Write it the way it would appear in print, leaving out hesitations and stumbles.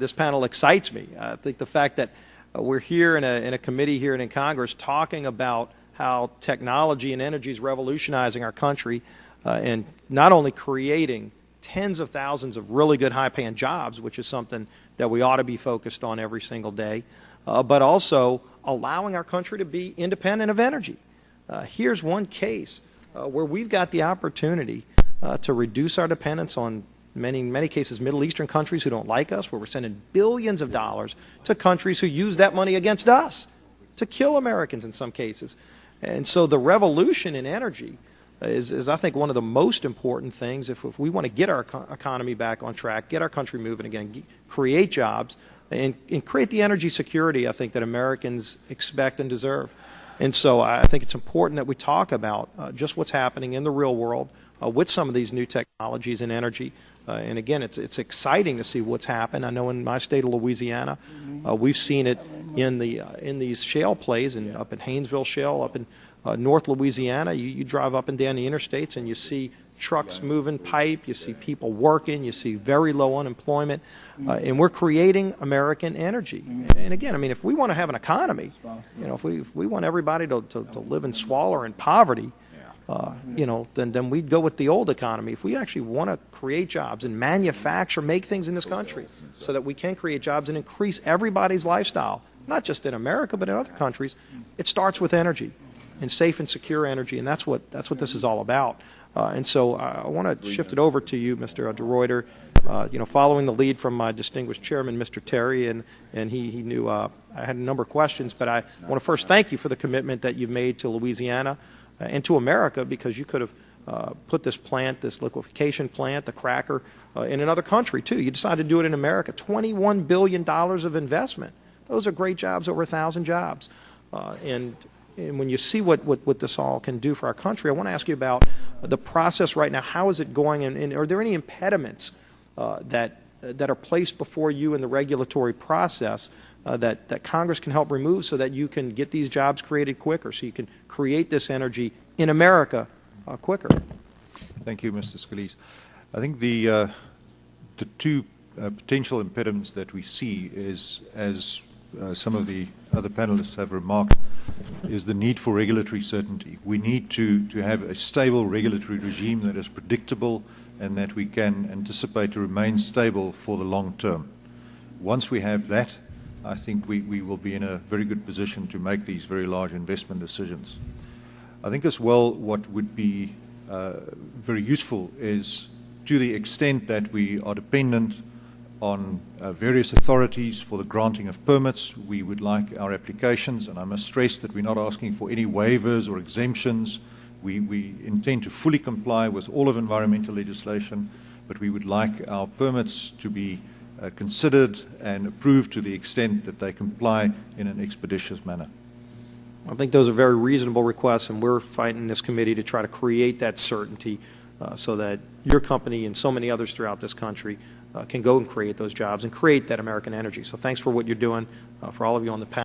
this panel excites me. I think the fact that we're here in a committee here and in Congress talking about how technology and energy is revolutionizing our country and not only creating tens of thousands of really good high-paying jobs, which is something that we ought to be focused on every single day, but also allowing our country to be independent of energy. Here's one case where we've got the opportunity to reduce our dependence on many cases Middle Eastern countries who don't like us, where we're sending billions of dollars to countries who use that money against us to kill Americans in some cases. And so the revolution in energy is I think, one of the most important things if we want to get our economy back on track, get our country moving again, create jobs, and create the energy security, I think, that Americans expect and deserve. And so I think it's important that we talk about just what's happening in the real world with some of these new technologies in energy. And again, it's exciting to see what's happened. I know in my state of Louisiana, we've seen it in these shale plays, and up in Haynesville Shale, up in North Louisiana. You drive up and down the interstates and you see trucks moving pipe, you see people working, you see very low unemployment, and we're creating American energy. And again, I mean, if we want to have an economy, you know, if we want everybody to live in squalor and poverty, you know, then we'd go with the old economy. If we actually want to create jobs and manufacture, make things in this country so that we can create jobs and increase everybody's lifestyle, not just in America but in other countries, it starts with energy, and safe and secure energy, and that's what this is all about. And so I want to shift it over to you, Mr. de Ruyter. You know, following the lead from my distinguished chairman, Mr. Terry, and he knew I had a number of questions, but I want to first thank you for the commitment that you've made to Louisiana and to America, because you could have put this plant, this liquefaction plant, the cracker, in another country too. You decided to do it in America. $21 billion of investment. Those are great jobs, over 1,000 jobs. And when you see what this all can do for our country, I want to ask you about the process right now. How is it going, and are there any impediments that are placed before you in the regulatory process that Congress can help remove so that you can get these jobs created quicker, so you can create this energy in America quicker? Thank you, Mr. Scalise. I think the two potential impediments that we see is, as some of the other panelists have remarked, is the need for regulatory certainty. We need to have a stable regulatory regime that is predictable and that we can anticipate to remain stable for the long term. Once we have that, I think we will be in a very good position to make these very large investment decisions. I think as well what would be very useful is, to the extent that we are dependent on various authorities for the granting of permits, we would like our applications, and I must stress that we're not asking for any waivers or exemptions. We intend to fully comply with all of environmental legislation, but we would like our permits to be considered and approved to the extent that they comply in an expeditious manner. I think those are very reasonable requests, and we're fighting in this committee to try to create that certainty so that your company and so many others throughout this country can go and create those jobs and create that American energy. So thanks for what you're doing, for all of you on the panel.